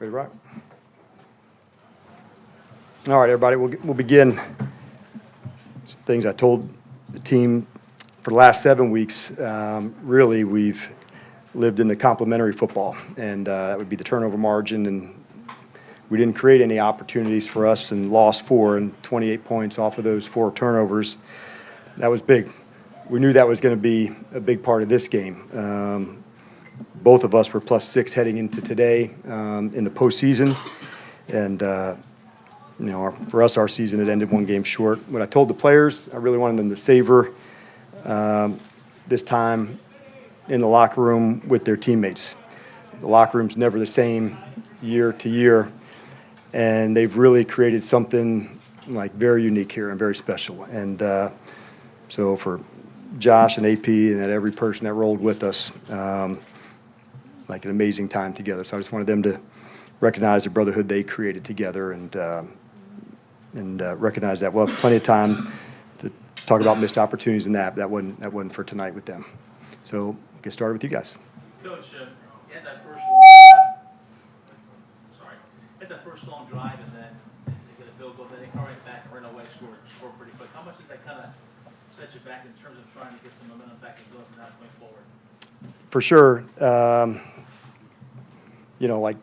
Ready to rock? All right, everybody, we'll begin. Some things I told the team for the last 7 weeks. Really, we've lived in the complementary football, and that would be the turnover margin. And we didn't create any opportunities for us and lost 4 and 28 points off of those 4 turnovers. That was big. We knew that was going to be a big part of this game. Both of us were +6 heading into today in the postseason, and for us, our season had ended 1 game short. When I told the players, I really wanted them to savor this time in the locker room with their teammates. The locker room's never the same year to year, and they've really created something like very unique here and very special. And so for Josh and AP and every person that rolled with us, like an amazing time together. So I just wanted them to recognize the brotherhood they created together and recognize that we'll have plenty of time to talk about missed opportunities and that wasn't for tonight with them. So we'll get started with you guys. Coach, you had that first long drive, and then they get a field goal, then they come right back and run away, score pretty quick. How much did that kind of set you back in terms of trying to get some momentum back and go from that point forward? For sure. Like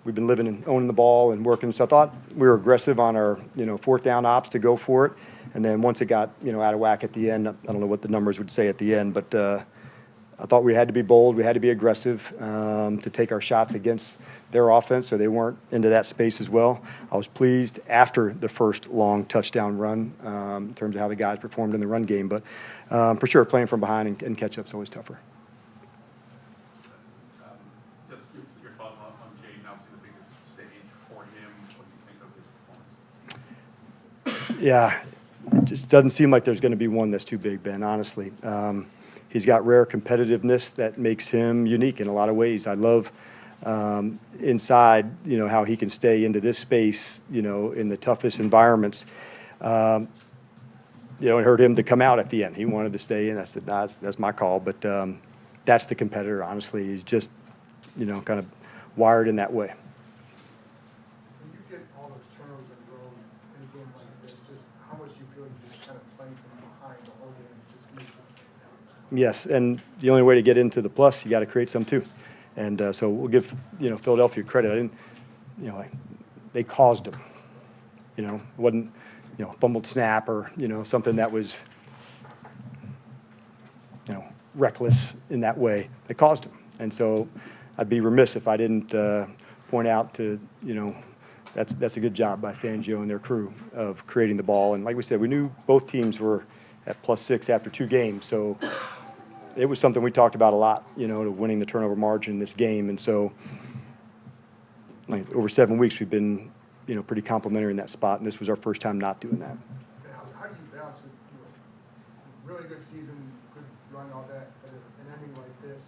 we've been living and owning the ball and working, so I thought we were aggressive on our, 4th down ops to go for it. And then once it got, out of whack at the end, I don't know what the numbers would say at the end, but I thought we had to be bold, we had to be aggressive to take our shots against their offense, so they weren't into that space as well. I was pleased after the first long touchdown run in terms of how the guys performed in the run game, but for sure, playing from behind and catch up is always tougher. Yeah, it just doesn't seem like there's going to be one that's too big, Ben, honestly. He's got rare competitiveness that makes him unique in a lot of ways. I love inside, how he can stay into this space, in the toughest environments. It hurt him to come out at the end. He wanted to stay in. I said, nah, that's my call. But that's the competitor, honestly. He's just, kind of wired in that way. Yes, and the only way to get into the plus, you got to create some too. And so we'll give, Philadelphia credit. They caused them. It wasn't, fumbled snap or, something that was, reckless in that way. They caused them. And so I'd be remiss if I didn't point out to, that's a good job by Fangio and their crew of creating the ball. And like we said, we knew both teams were at +6 after 2 games. So it was something we talked about a lot, to winning the turnover margin in this game. And so over 7 weeks, we've been, pretty complimentary in that spot. And this was our first time not doing that. How do you balance it? Really good season, good run, all that, but an ending like this,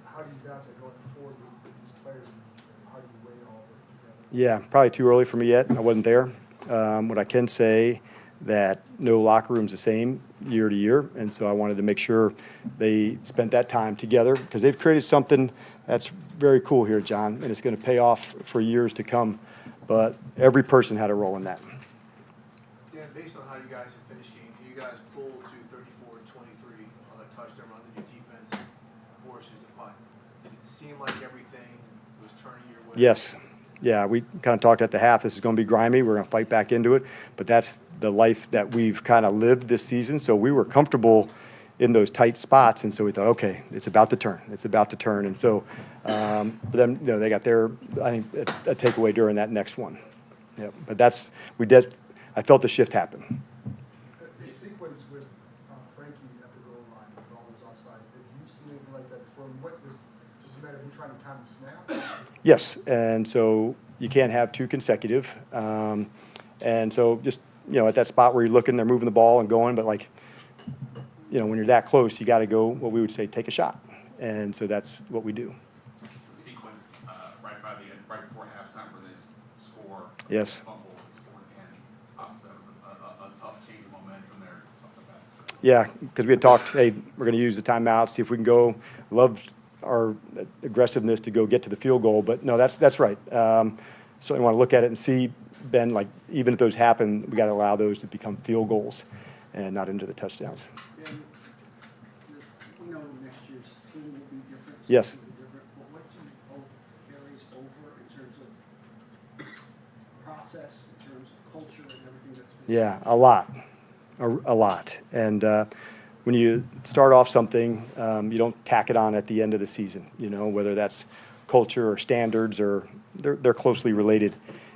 how do you balance it going forward with these players? And how do you weigh all of it together? Yeah, probably too early for me yet. I wasn't there. What I can say that no locker room's the same year to year, and so I wanted to make sure they spent that time together because they've created something that's very cool here, John, and it's going to pay off for years to come. But every person had a role in that. Yeah, based on how you guys have finished games, you guys pulled to 34-23 on that touchdown run that your defense forces the punt. Did it seem like everything was turning your way? Yes. Yeah, we kind of talked at the half. This is going to be grimy. We're going to fight back into it. But that's the life that we've kind of lived this season. So we were comfortable in those tight spots. And so we thought, okay, it's about to turn. It's about to turn. And so, but then, they got their, I think, a takeaway during that next one. Yeah, but I felt the shift happen. The sequence with Frankie at the goal line with all those offsides, have you seen anything like that before? What was just a matter of you trying to time the snap? Yes, and so you can't have 2 consecutive. And so just, at that spot where you're looking, they're moving the ball and going, but when you're that close, you got to go, what we would say, take a shot. And so that's what we do. The sequence right by the end, right before halftime where they score. Yes. Fumble, score again. Obviously, that was a tough change of momentum there. Yeah, because we had talked, hey, we're going to use the timeout, see if we can go. our aggressiveness to go get to the field goal. But no, that's right. Certainly want to look at it and see, Ben, like even if those happen, we got to allow those to become field goals and not into the touchdowns. And we know next year's team will be different. Yes. Will be different, but what do you hope carries over in terms of process, in terms of culture and everything that's been? Yeah, a lot. And when you start off something, you don't tack it on at the end of the season, whether that's culture or standards, or they're closely related.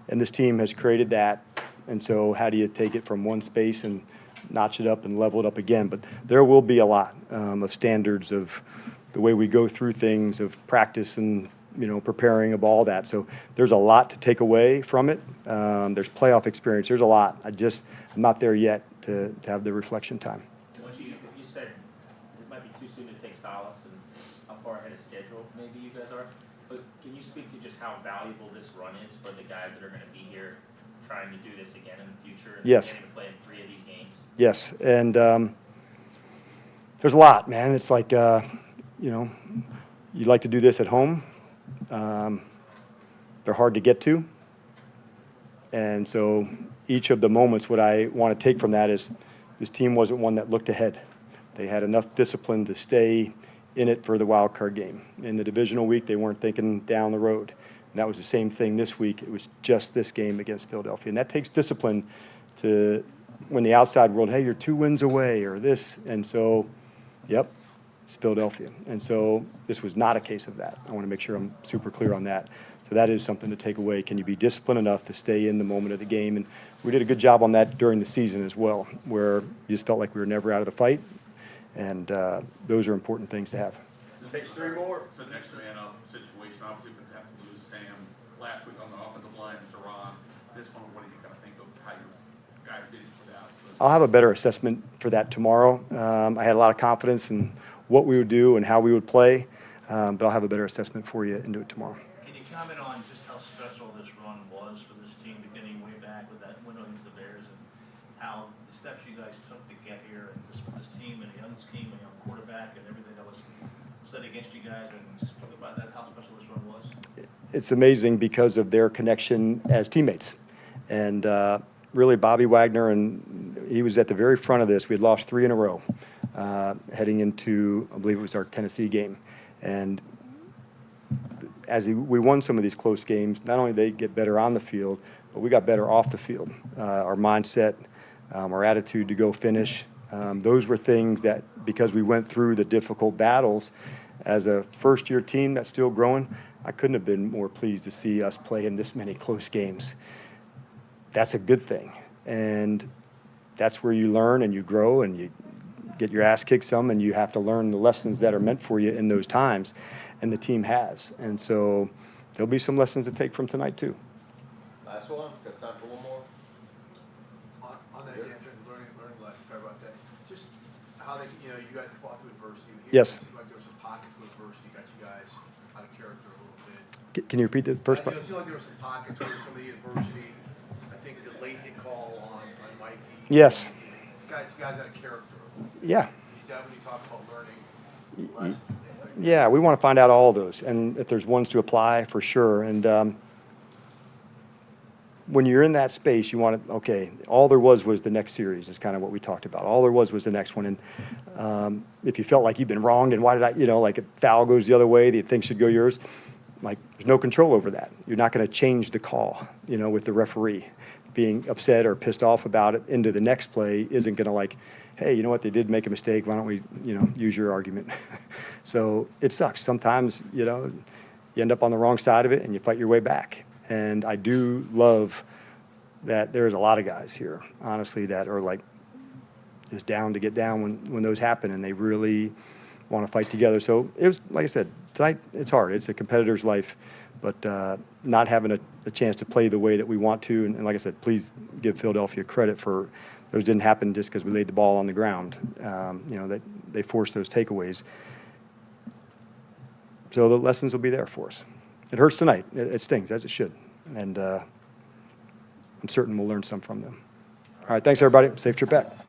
And this team has created that. And so how do you take it from one space and notch it up and level it up again? But there will be a lot of standards of the way we go through things, of practice and, preparing, of all that. So there's a lot to take away from it. There's playoff experience. There's a lot. I'm not there yet to have the reflection time. You said it might be too soon to take solace in how far ahead of schedule maybe you guys are, but can you speak to just how valuable this run is for the guys that are going to be here trying to do this again in the future and Yes. getting to play in 3 of these games? Yes, and there's a lot, man. It's like, you'd like to do this at home. They're hard to get to. And so each of the moments, what I want to take from that is this team wasn't one that looked ahead. They had enough discipline to stay in it for the wild card game. In the divisional week, they weren't thinking down the road. And that was the same thing this week. It was just this game against Philadelphia. And that takes discipline to, when the outside world, hey, you're 2 wins away or this. And so, yep, it's Philadelphia. And so this was not a case of that. I want to make sure I'm super clear on that. So that is something to take away. Can you be disciplined enough to stay in the moment of the game? And we did a good job on that during the season as well, where you just felt like we were never out of the fight. And those are important things to have. Takes 3 more. It's a next man up situation. Obviously, we have to lose Sam last week on the offensive line, Jerron. This one, what do you kind of think of how you guys did for that? I'll have a better assessment for that tomorrow. I had a lot of confidence in what we would do and how we would play, but I'll have a better assessment for you into it tomorrow. Can you comment on just how special this run was for this team, beginning way back with that win against the Bears, and how the steps you guys took to get here, and this team and a young scheme and a young quarterback and everything that was set against you guys, and just talk about that, how special this run was? It's amazing because of their connection as teammates. And really, Bobby Wagner, and he was at the very front of this. We had lost 3 in a row heading into, I believe it was our Tennessee game. And as we won some of these close games, not only did they get better on the field, but we got better off the field. Our mindset, our attitude to go finish, those were things that, because we went through the difficult battles as a first-year team that's still growing, I couldn't have been more pleased to see us play in this many close games. That's a good thing. And that's where you learn and you grow and you get your ass kicked some, and you have to learn the lessons that are meant for you in those times, and the team has. And so there'll be some lessons to take from tonight too. Last one, got time for one more? On that, Dan, learning lessons, sorry about that. Just how they, you guys fought through adversity. Yes. It seemed like there was some pockets of adversity, got you guys out of character a little bit. Can you repeat the first part? It seemed like there were some pockets where some of the adversity, I think the late hit call on Mikey. Yes. You guys out of character. Yeah. Is that when you talk about learning lessons and things like that? Yeah, we want to find out all of those, and if there's ones to apply, for sure. And when you're in that space, you want to, okay, all there was the next series is kind of what we talked about. All there was the next one. And if you felt like you've been wronged and why did I, like a foul goes the other way, the thing should go yours, like there's no control over that. You're not going to change the call, with the referee. Being upset or pissed off about it into the next play isn't going to like, hey, you know what, they did make a mistake. Why don't we, use your argument? So it sucks. Sometimes, you end up on the wrong side of it and you fight your way back. And I do love that there's a lot of guys here, honestly, that are like just down to get down when those happen, and they really want to fight together. So it was, like I said, tonight it's hard. It's a competitor's life. But not having a chance to play the way that we want to, and like I said, please give Philadelphia credit for those didn't happen just because we laid the ball on the ground. That they forced those takeaways. So the lessons will be there for us. It hurts tonight. It stings, as it should. And I'm certain we'll learn some from them. All right, thanks, everybody. Safe trip back.